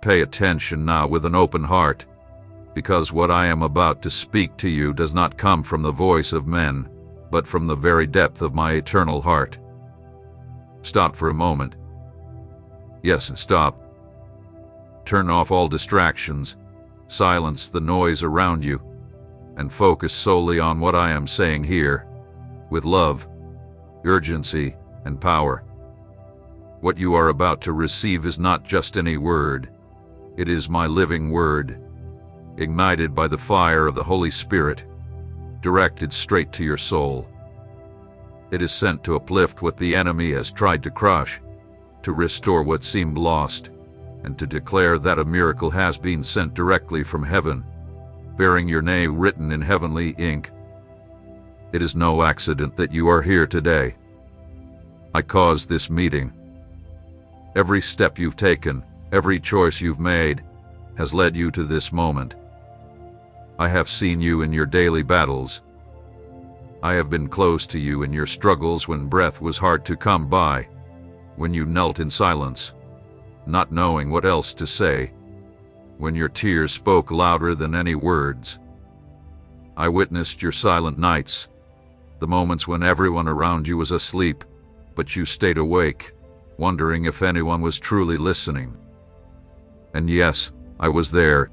Pay attention now with an open heart, because what I am about to speak to you does not come from the voice of men, but from the very depth of my eternal heart. Stop for a moment. Yes, stop. Turn off all distractions, silence the noise around you, and focus solely on what I am saying here, with love, urgency, and power. What you are about to receive is not just any word. It is my living word, ignited by the fire of the Holy Spirit, directed straight to your soul. It is sent to uplift what the enemy has tried to crush, to restore what seemed lost, and to declare that a miracle has been sent directly from heaven, bearing your name written in heavenly ink. It is no accident that you are here today. I caused this meeting. Every step you've taken, every choice you've made, has led you to this moment. I have seen you in your daily battles. I have been close to you in your struggles when breath was hard to come by, when you knelt in silence, not knowing what else to say, when your tears spoke louder than any words. I witnessed your silent nights, the moments when everyone around you was asleep, but you stayed awake, wondering if anyone was truly listening. And yes, I was there.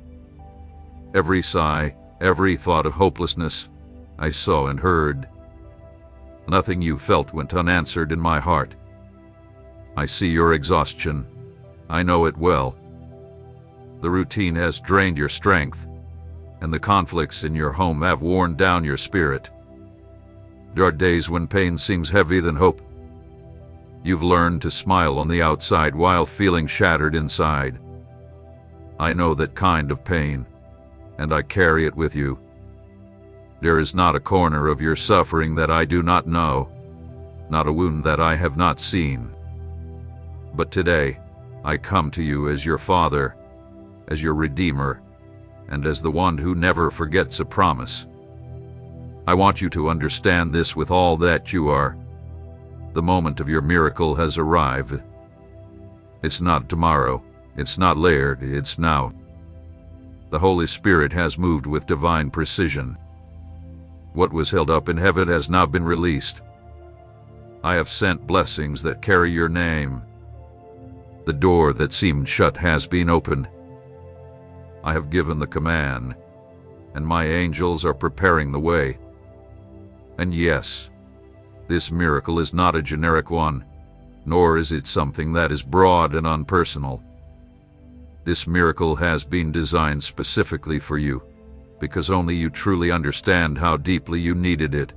Every sigh, every thought of hopelessness, I saw and heard. Nothing you felt went unanswered in my heart. I see your exhaustion. I know it well. The routine has drained your strength, and the conflicts in your home have worn down your spirit. There are days when pain seems heavier than hope. You've learned to smile on the outside while feeling shattered inside. I know that kind of pain, and I carry it with you. There is not a corner of your suffering that I do not know, not a wound that I have not seen. But today, I come to you as your Father, as your Redeemer, and as the one who never forgets a promise. I want you to understand this with all that you are. The moment of your miracle has arrived. It's not tomorrow, it's not later, it's now. The Holy Spirit has moved with divine precision. What was held up in heaven has now been released. I have sent blessings that carry your name. The door that seemed shut has been opened. I have given the command, and my angels are preparing the way. And yes, this miracle is not a generic one, nor is it something that is broad and unpersonal. This miracle has been designed specifically for you, because only you truly understand how deeply you needed it.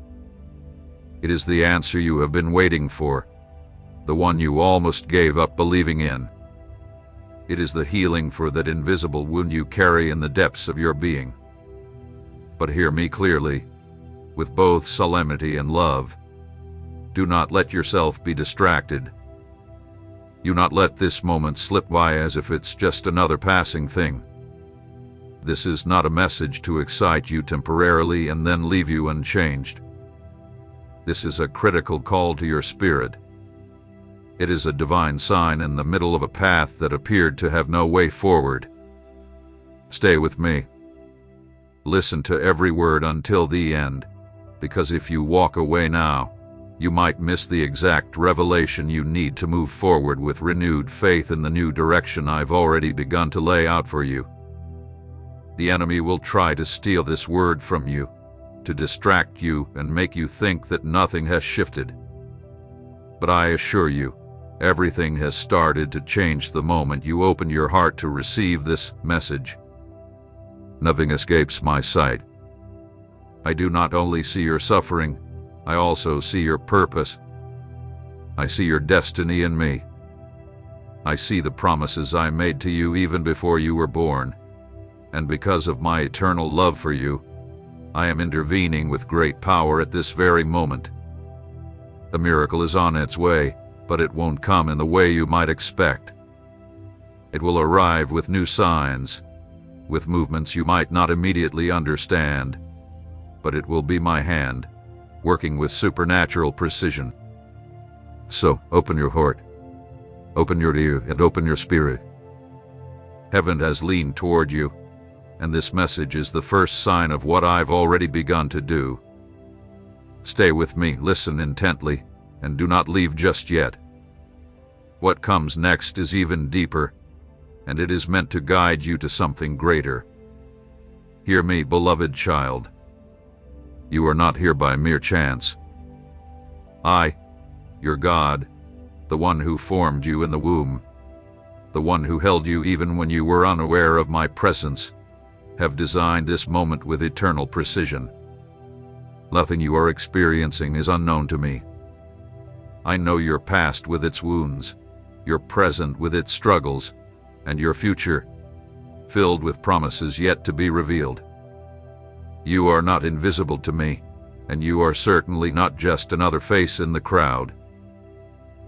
It is the answer you have been waiting for, the one you almost gave up believing in. It is the healing for that invisible wound you carry in the depths of your being. But hear me clearly, with both solemnity and love. Do not let yourself be distracted. Do not let this moment slip by as if it's just another passing thing. This is not a message to excite you temporarily and then leave you unchanged. This is a critical call to your spirit. It is a divine sign in the middle of a path that appeared to have no way forward. Stay with me. Listen to every word until the end, because if you walk away now, you might miss the exact revelation you need to move forward with renewed faith in the new direction I've already begun to lay out for you. The enemy will try to steal this word from you, to distract you and make you think that nothing has shifted. But I assure you, everything has started to change the moment you open your heart to receive this message. Nothing escapes my sight. I do not only see your suffering, I also see your purpose. I see your destiny in me. I see the promises I made to you even before you were born. And because of my eternal love for you, I am intervening with great power at this very moment. A miracle is on its way, but it won't come in the way you might expect. It will arrive with new signs, with movements you might not immediately understand, but it will be my hand, working with supernatural precision. So, open your heart, open your ear, and open your spirit. Heaven has leaned toward you, and this message is the first sign of what I've already begun to do. Stay with me, listen intently, and do not leave just yet. What comes next is even deeper, and it is meant to guide you to something greater. Hear me, beloved child. You are not here by mere chance. I, your God, the one who formed you in the womb, the one who held you even when you were unaware of my presence, have designed this moment with eternal precision. Nothing you are experiencing is unknown to me. I know your past with its wounds, your present with its struggles, and your future, filled with promises yet to be revealed. You are not invisible to me, and you are certainly not just another face in the crowd.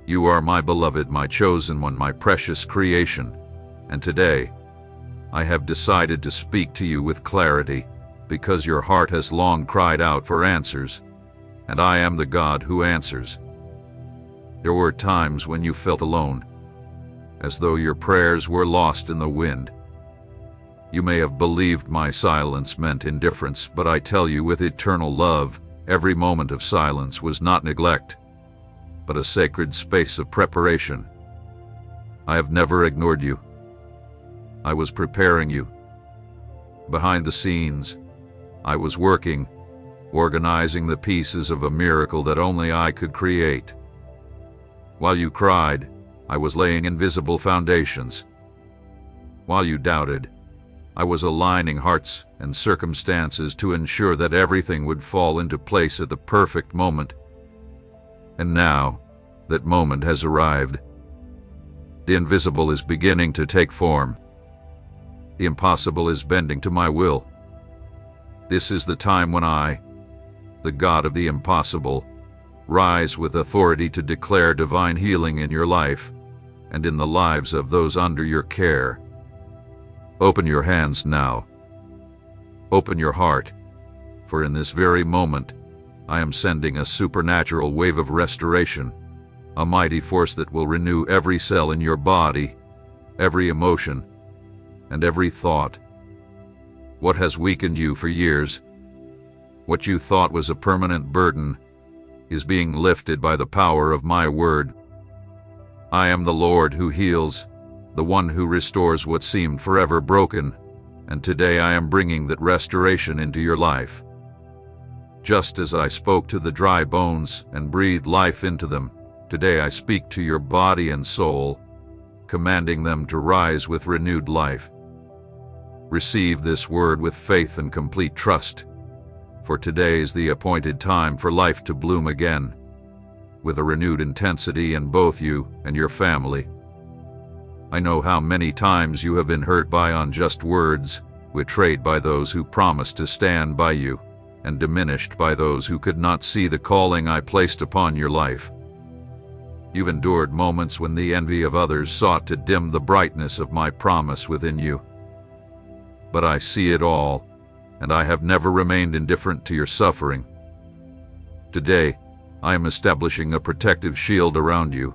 You are my beloved, my chosen one, my precious creation, and today, I have decided to speak to you with clarity, because your heart has long cried out for answers, and I am the God who answers. There were times when you felt alone, as though your prayers were lost in the wind. You may have believed my silence meant indifference, but I tell you with eternal love, every moment of silence was not neglect, but a sacred space of preparation. I have never ignored you. I was preparing you. Behind the scenes, I was working, organizing the pieces of a miracle that only I could create. While you cried, I was laying invisible foundations. While you doubted, I was aligning hearts and circumstances to ensure that everything would fall into place at the perfect moment. And now, that moment has arrived. The invisible is beginning to take form. The impossible is bending to my will. This is the time when I, the God of the impossible, rise with authority to declare divine healing in your life and in the lives of those under your care. Open your hands now. Open your heart, for in this very moment, I am sending a supernatural wave of restoration, a mighty force that will renew every cell in your body, every emotion, and every thought. What has weakened you for years, what you thought was a permanent burden, is being lifted by the power of my word. I am the Lord who heals, the one who restores what seemed forever broken, and today I am bringing that restoration into your life. Just as I spoke to the dry bones and breathed life into them, today I speak to your body and soul, commanding them to rise with renewed life. Receive this word with faith and complete trust, for today is the appointed time for life to bloom again, with a renewed intensity in both you and your family. I know how many times you have been hurt by unjust words, betrayed by those who promised to stand by you, and diminished by those who could not see the calling I placed upon your life. You've endured moments when the envy of others sought to dim the brightness of my promise within you. But I see it all, and I have never remained indifferent to your suffering. Today, I am establishing a protective shield around you,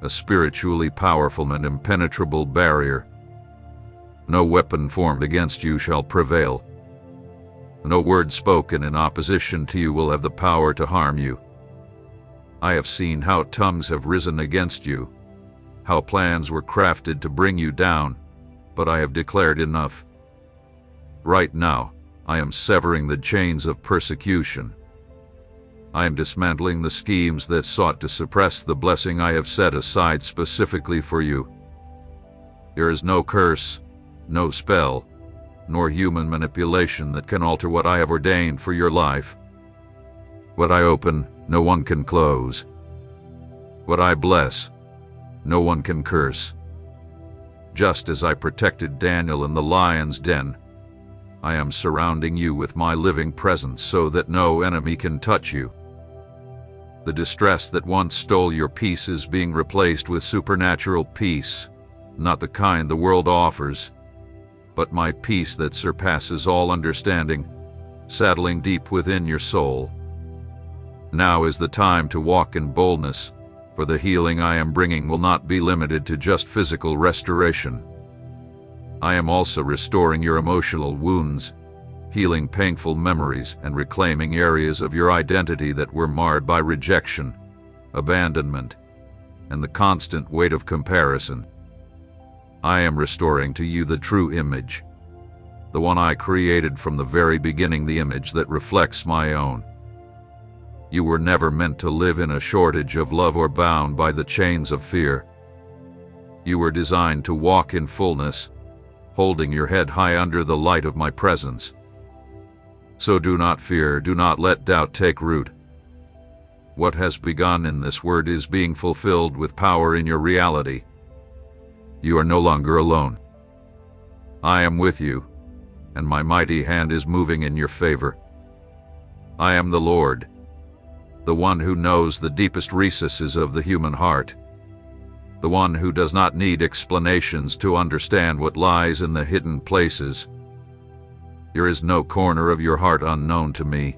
a spiritually powerful and impenetrable barrier. No weapon formed against you shall prevail. No word spoken in opposition to you will have the power to harm you. I have seen how tongues have risen against you, how plans were crafted to bring you down, but I have declared enough. Right now, I am severing the chains of persecution. I am dismantling the schemes that sought to suppress the blessing I have set aside specifically for you. There is no curse, no spell, nor human manipulation that can alter what I have ordained for your life. What I open, no one can close. What I bless, no one can curse. Just as I protected Daniel in the lion's den, I am surrounding you with my living presence so that no enemy can touch you. The distress that once stole your peace is being replaced with supernatural peace, not the kind the world offers, but my peace that surpasses all understanding, settling deep within your soul. Now is the time to walk in boldness, for the healing I am bringing will not be limited to just physical restoration. I am also restoring your emotional wounds, healing painful memories and reclaiming areas of your identity that were marred by rejection, abandonment, and the constant weight of comparison. I am restoring to you the true image, the one I created from the very beginning, the image that reflects my own. You were never meant to live in a shortage of love or bound by the chains of fear. You were designed to walk in fullness, holding your head high under the light of my presence. So do not fear, do not let doubt take root. What has begun in this word is being fulfilled with power in your reality. You are no longer alone. I am with you, and my mighty hand is moving in your favor. I am the Lord, the one who knows the deepest recesses of the human heart, the one who does not need explanations to understand what lies in the hidden places. There is no corner of your heart unknown to me,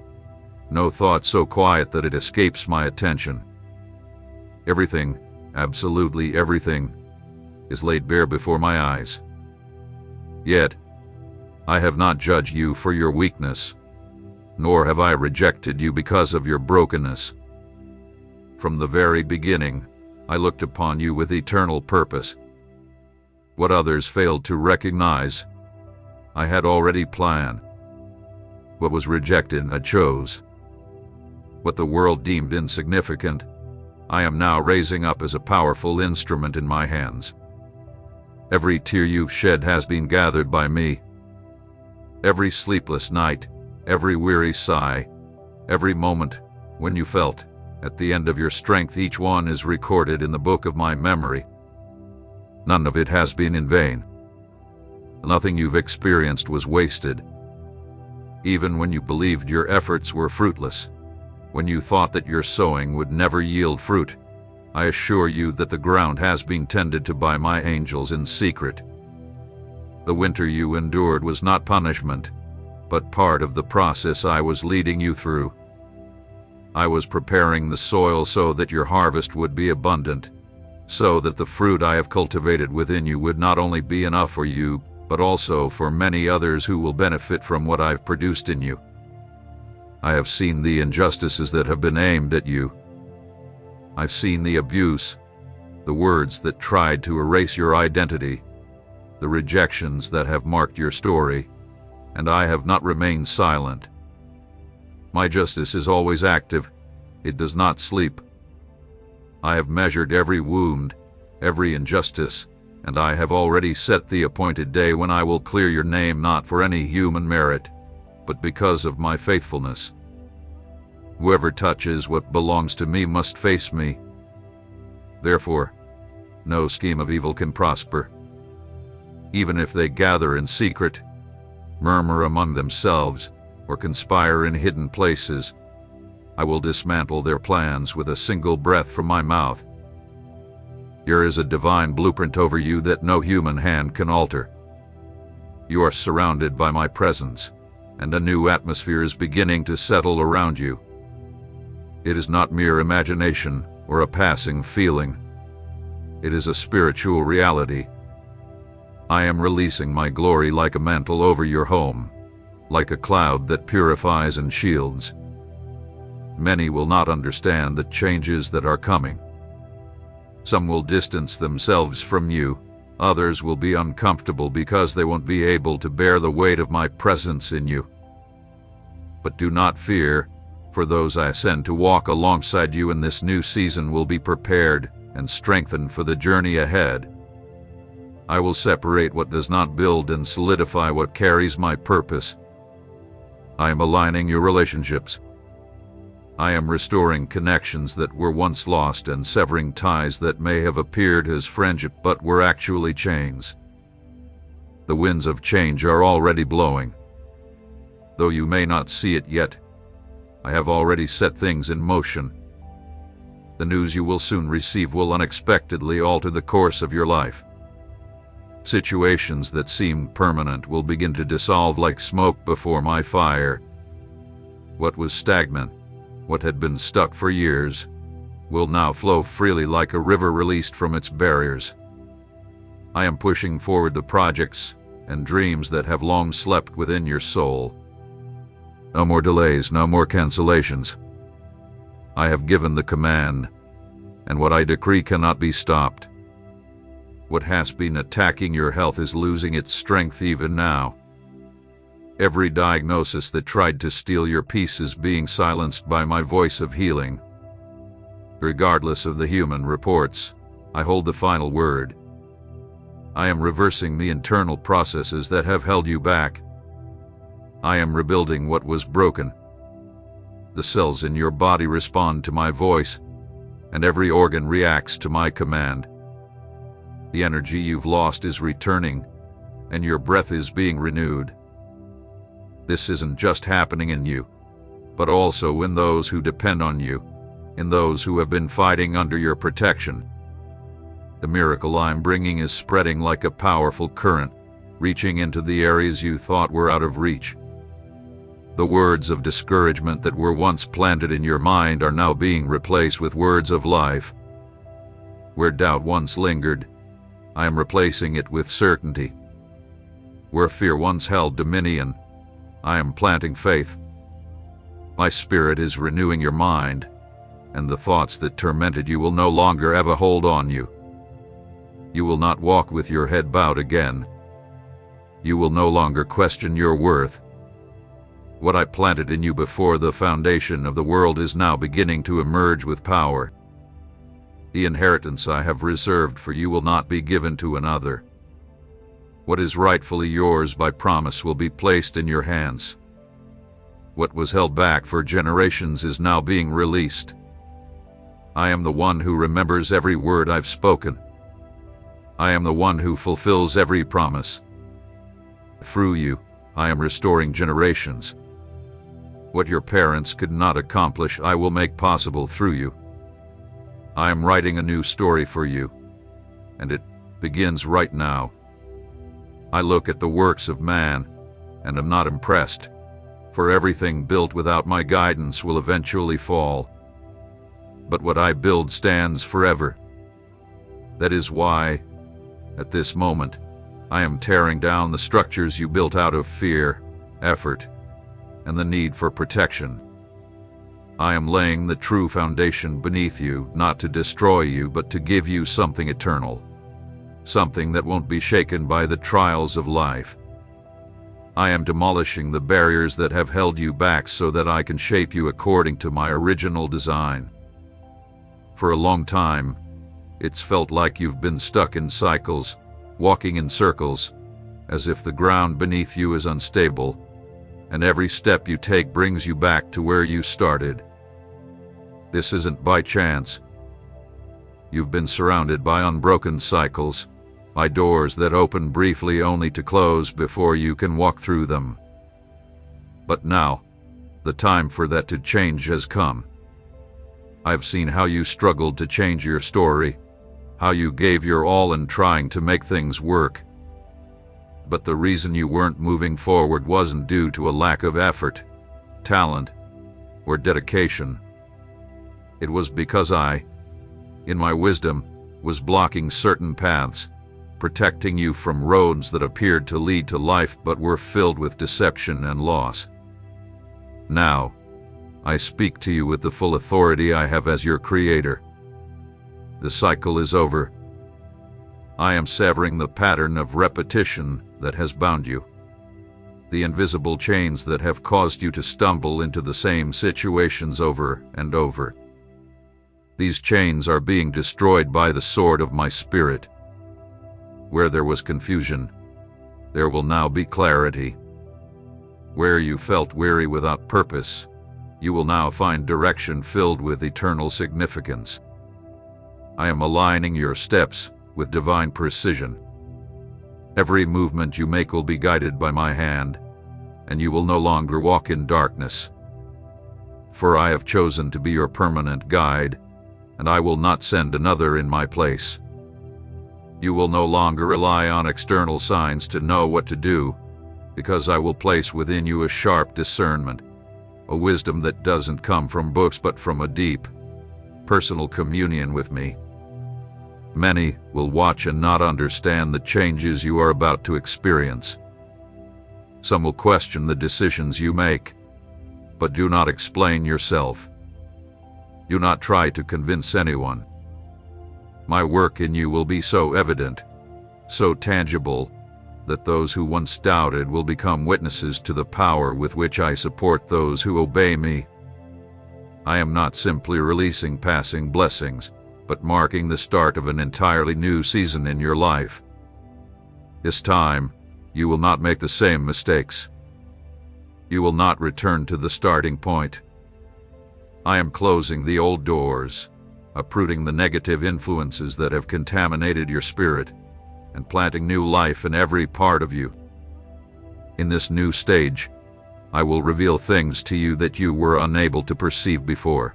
no thought so quiet that it escapes my attention. Everything, absolutely everything, is laid bare before my eyes. Yet, I have not judged you for your weakness, nor have I rejected you because of your brokenness. From the very beginning, I looked upon you with eternal purpose. What others failed to recognize, I had already planned. What was rejected, I chose. What the world deemed insignificant, I am now raising up as a powerful instrument in my hands. Every tear you've shed has been gathered by me. Every sleepless night, every weary sigh, every moment when you felt at the end of your strength, each one is recorded in the book of my memory. None of it has been in vain. Nothing you've experienced was wasted. Even when you believed your efforts were fruitless, when you thought that your sowing would never yield fruit, I assure you that the ground has been tended to by my angels in secret. The winter you endured was not punishment, but part of the process I was leading you through. I was preparing the soil so that your harvest would be abundant, so that the fruit I have cultivated within you would not only be enough for you, but also for many others who will benefit from what I've produced in you. I have seen the injustices that have been aimed at you. I've seen the abuse, the words that tried to erase your identity, the rejections that have marked your story, and I have not remained silent. My justice is always active. It does not sleep. I have measured every wound, every injustice, and I have already set the appointed day when I will clear your name, not for any human merit, but because of my faithfulness. Whoever touches what belongs to me must face me. Therefore, no scheme of evil can prosper. Even if they gather in secret, murmur among themselves, or conspire in hidden places, I will dismantle their plans with a single breath from my mouth. There is a divine blueprint over you that no human hand can alter. You are surrounded by my presence, and a new atmosphere is beginning to settle around you. It is not mere imagination or a passing feeling. It is a spiritual reality. I am releasing my glory like a mantle over your home, like a cloud that purifies and shields. Many will not understand the changes that are coming. Some will distance themselves from you. Others will be uncomfortable because they won't be able to bear the weight of my presence in you. But do not fear, for those I send to walk alongside you in this new season will be prepared and strengthened for the journey ahead. I will separate what does not build and solidify what carries my purpose. I am aligning your relationships. I am restoring connections that were once lost and severing ties that may have appeared as friendship but were actually chains. The winds of change are already blowing. Though you may not see it yet, I have already set things in motion. The news you will soon receive will unexpectedly alter the course of your life. Situations that seemed permanent will begin to dissolve like smoke before my fire. What was stagnant, what had been stuck for years, will now flow freely like a river released from its barriers. I am pushing forward the projects and dreams that have long slept within your soul. No more delays, no more cancellations. I have given the command, and what I decree cannot be stopped. What has been attacking your health is losing its strength even now. Every diagnosis that tried to steal your peace is being silenced by my voice of healing. Regardless of the human reports, I hold the final word. I am reversing the internal processes that have held you back. I am rebuilding what was broken. The cells in your body respond to my voice, and every organ reacts to my command. The energy you've lost is returning, and your breath is being renewed. This isn't just happening in you, but also in those who depend on you, in those who have been fighting under your protection. The miracle I'm bringing is spreading like a powerful current, reaching into the areas you thought were out of reach. The words of discouragement that were once planted in your mind are now being replaced with words of life. Where doubt once lingered, I am replacing it with certainty. Where fear once held dominion, I am planting faith. My spirit is renewing your mind, and the thoughts that tormented you will no longer have a hold on you. You will not walk with your head bowed again. You will no longer question your worth. What I planted in you before the foundation of the world is now beginning to emerge with power. The inheritance I have reserved for you will not be given to another. What is rightfully yours by promise will be placed in your hands. What was held back for generations is now being released. I am the one who remembers every word I've spoken. I am the one who fulfills every promise. Through you, I am restoring generations. What your parents could not accomplish, I will make possible through you. I am writing a new story for you, and it begins right now. I look at the works of man, and am not impressed, for everything built without my guidance will eventually fall. But what I build stands forever. That is why, at this moment, I am tearing down the structures you built out of fear, effort, and the need for protection. I am laying the true foundation beneath you, not to destroy you, but to give you something eternal. Something that won't be shaken by the trials of life. I am demolishing the barriers that have held you back so that I can shape you according to my original design. For a long time, it's felt like you've been stuck in cycles, walking in circles, as if the ground beneath you is unstable, and every step you take brings you back to where you started. This isn't by chance. You've been surrounded by unbroken cycles, by doors that open briefly only to close before you can walk through them. But now, the time for that to change has come. I've seen how you struggled to change your story, how you gave your all in trying to make things work. But the reason you weren't moving forward wasn't due to a lack of effort, talent, or dedication. It was because I, in my wisdom, was blocking certain paths, protecting you from roads that appeared to lead to life but were filled with deception and loss. Now, I speak to you with the full authority I have as your creator. The cycle is over. I am severing the pattern of repetition that has bound you, the invisible chains that have caused you to stumble into the same situations over and over. These chains are being destroyed by the sword of my spirit. Where there was confusion, there will now be clarity. Where you felt weary without purpose, you will now find direction filled with eternal significance. I am aligning your steps with divine precision. Every movement you make will be guided by my hand, and you will no longer walk in darkness. For I have chosen to be your permanent guide, and I will not send another in my place. You will no longer rely on external signs to know what to do, because I will place within you a sharp discernment, a wisdom that doesn't come from books but from a deep, personal communion with me. Many will watch and not understand the changes you are about to experience. Some will question the decisions you make, but do not explain yourself. Do not try to convince anyone. My work in you will be so evident, so tangible, that those who once doubted will become witnesses to the power with which I support those who obey me. I am not simply releasing passing blessings, but marking the start of an entirely new season in your life. This time, you will not make the same mistakes. You will not return to the starting point. I am closing the old doors, uprooting the negative influences that have contaminated your spirit, and planting new life in every part of you. In this new stage, I will reveal things to you that you were unable to perceive before.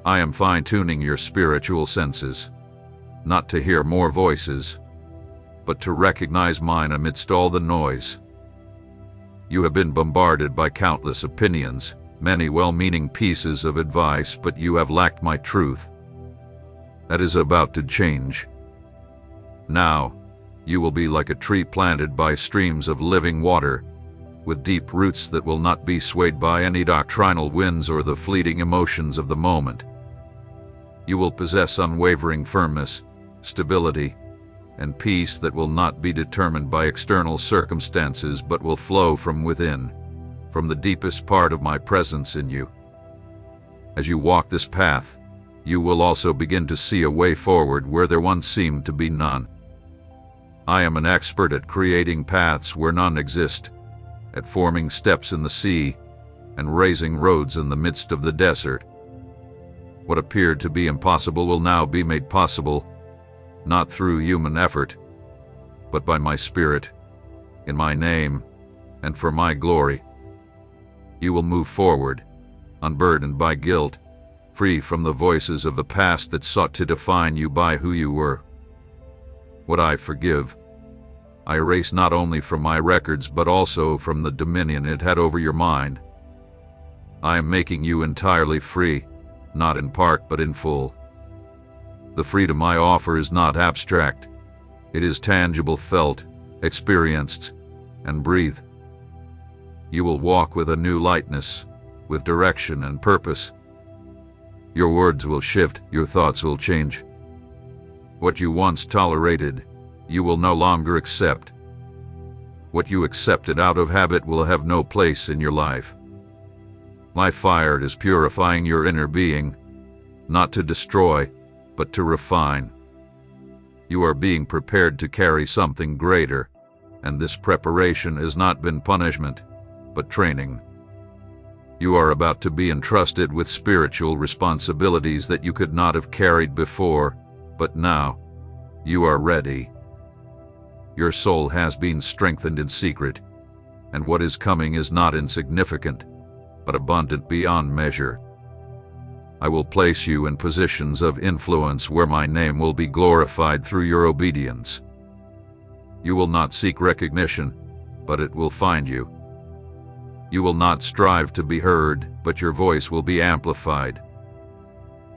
I am fine-tuning your spiritual senses, not to hear more voices, but to recognize mine amidst all the noise. You have been bombarded by countless opinions, many well-meaning pieces of advice, but you have lacked my truth. That is about to change. Now, you will be like a tree planted by streams of living water, with deep roots that will not be swayed by any doctrinal winds or the fleeting emotions of the moment. You will possess unwavering firmness, stability, and peace that will not be determined by external circumstances but will flow from within, from the deepest part of my presence in you. As you walk this path, you will also begin to see a way forward where there once seemed to be none. I am an expert at creating paths where none exist, at forming steps in the sea, and raising roads in the midst of the desert. What appeared to be impossible will now be made possible, not through human effort, but by my Spirit, in my name, and for my glory. You will move forward, unburdened by guilt, free from the voices of the past that sought to define you by who you were. What I forgive, I erase not only from my records but also from the dominion it had over your mind. I am making you entirely free, not in part but in full. The freedom I offer is not abstract. It is tangible, felt, experienced, and breathed. You will walk with a new lightness, with direction and purpose. Your words will shift, your thoughts will change. What you once tolerated, you will no longer accept. What you accepted out of habit will have no place in your life. My fire is purifying your inner being, not to destroy, but to refine. You are being prepared to carry something greater, and this preparation has not been punishment, but training. You are about to be entrusted with spiritual responsibilities that you could not have carried before, but now, you are ready. Your soul has been strengthened in secret, and what is coming is not insignificant, but abundant beyond measure. I will place you in positions of influence where my name will be glorified through your obedience. You will not seek recognition, but it will find you. You will not strive to be heard, but your voice will be amplified.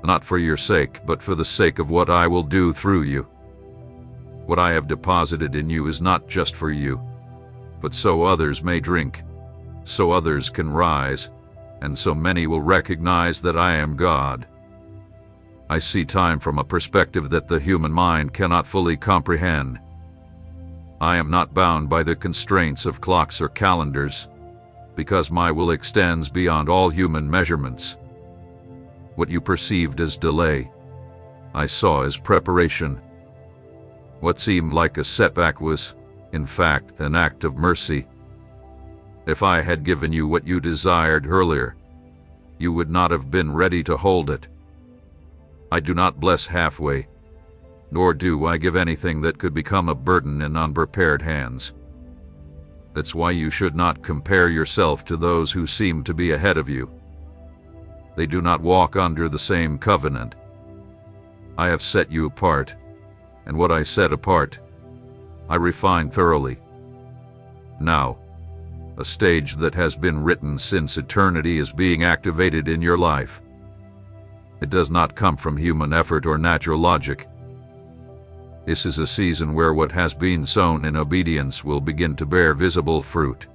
Not for your sake, but for the sake of what I will do through you. What I have deposited in you is not just for you, but so others may drink, so others can rise, and so many will recognize that I am God. I see time from a perspective that the human mind cannot fully comprehend. I am not bound by the constraints of clocks or calendars, because my will extends beyond all human measurements. What you perceived as delay, I saw as preparation. What seemed like a setback was, in fact, an act of mercy. If I had given you what you desired earlier, you would not have been ready to hold it. I do not bless halfway, nor do I give anything that could become a burden in unprepared hands. That's why you should not compare yourself to those who seem to be ahead of you. They do not walk under the same covenant. I have set you apart, and what I set apart, I refine thoroughly. Now, a stage that has been written since eternity is being activated in your life. It does not come from human effort or natural logic, This is a season where what has been sown in obedience will begin to bear visible fruit.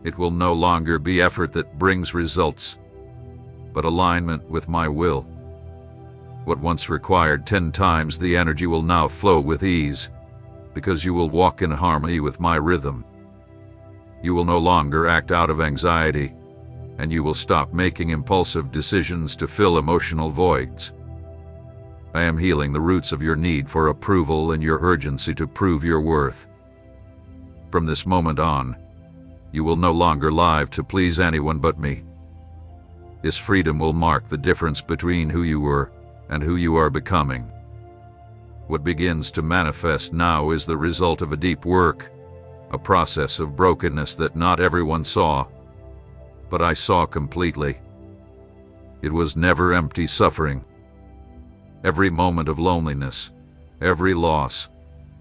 It will no longer be effort that brings results, but alignment with my will. What once required 10 times the energy will now flow with ease, because you will walk in harmony with my rhythm. You will no longer act out of anxiety, and you will stop making impulsive decisions to fill emotional voids. I am healing the roots of your need for approval and your urgency to prove your worth. From this moment on, you will no longer live to please anyone but me. This freedom will mark the difference between who you were and who you are becoming. What begins to manifest now is the result of a deep work, a process of brokenness that not everyone saw, but I saw completely. It was never empty suffering. Every moment of loneliness, every loss,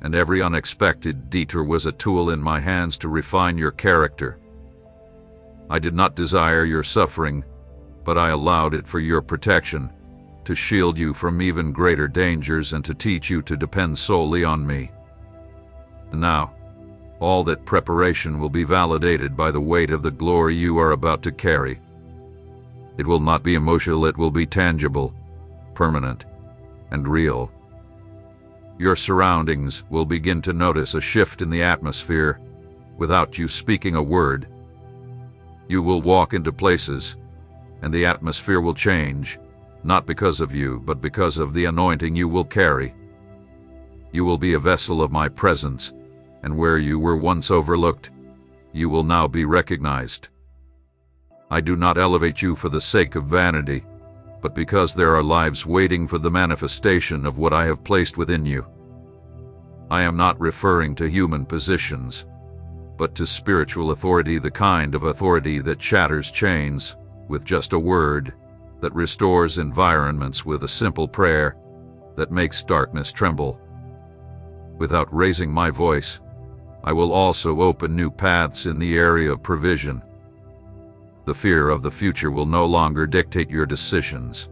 and every unexpected detour was a tool in my hands to refine your character. I did not desire your suffering, but I allowed it for your protection, to shield you from even greater dangers and to teach you to depend solely on me. And now, all that preparation will be validated by the weight of the glory you are about to carry. It will not be emotional, it will be tangible, permanent, and real. Your surroundings will begin to notice a shift in the atmosphere without you speaking a word. You will walk into places, and the atmosphere will change, not because of you, but because of the anointing you will carry. You will be a vessel of my presence, and where you were once overlooked, you will now be recognized. I do not elevate you for the sake of vanity, but because there are lives waiting for the manifestation of what I have placed within you. I am not referring to human positions, but to spiritual authority, the kind of authority that shatters chains with just a word, that restores environments with a simple prayer, that makes darkness tremble. Without raising my voice, I will also open new paths in the area of provision. The fear of the future will no longer dictate your decisions.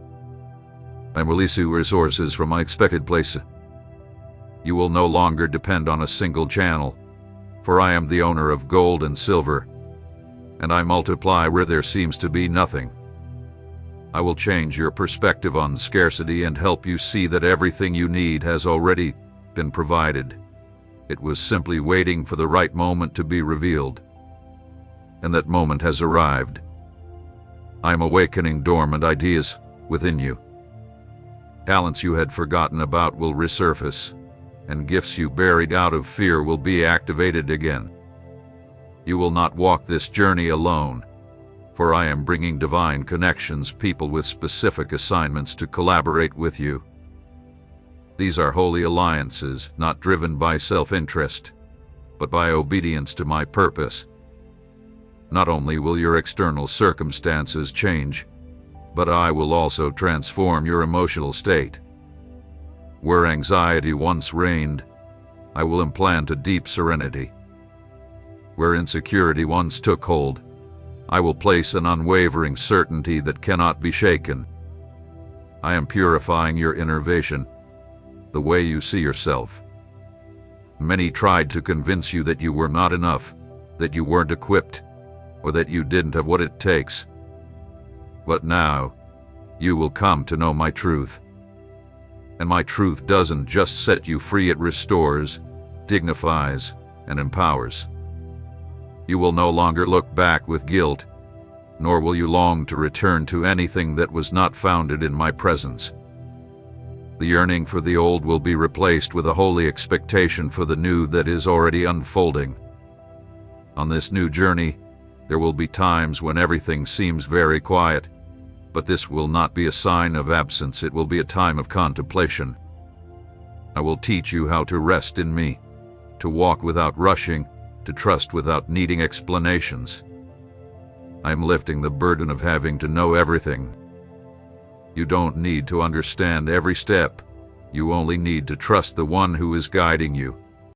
I'm releasing resources from unexpected places. You will no longer depend on a single channel, for I am the owner of gold and silver, and I multiply where there seems to be nothing. I will change your perspective on scarcity and help you see that everything you need has already been provided. It was simply waiting for the right moment to be revealed. And that moment has arrived. I am awakening dormant ideas within you. Talents you had forgotten about will resurface, and gifts you buried out of fear will be activated again. You will not walk this journey alone, for I am bringing divine connections, people with specific assignments to collaborate with you. These are holy alliances, not driven by self-interest, but by obedience to my purpose. Not only will your external circumstances change, but I will also transform your emotional state. Where anxiety once reigned, I will implant a deep serenity. Where insecurity once took hold, I will place an unwavering certainty that cannot be shaken. I am purifying your inner vision, the way you see yourself. Many tried to convince you that you were not enough, that you weren't equipped, or that you didn't have what it takes. But now, you will come to know my truth. And my truth doesn't just set you free, it restores, dignifies, and empowers. You will no longer look back with guilt, nor will you long to return to anything that was not founded in my presence. The yearning for the old will be replaced with a holy expectation for the new that is already unfolding. On this new journey, there will be times when everything seems very quiet, but this will not be a sign of absence, it will be a time of contemplation. I will teach you how to rest in me, to walk without rushing, to trust without needing explanations. I am lifting the burden of having to know everything. You don't need to understand every step, you only need to trust the one who is guiding you.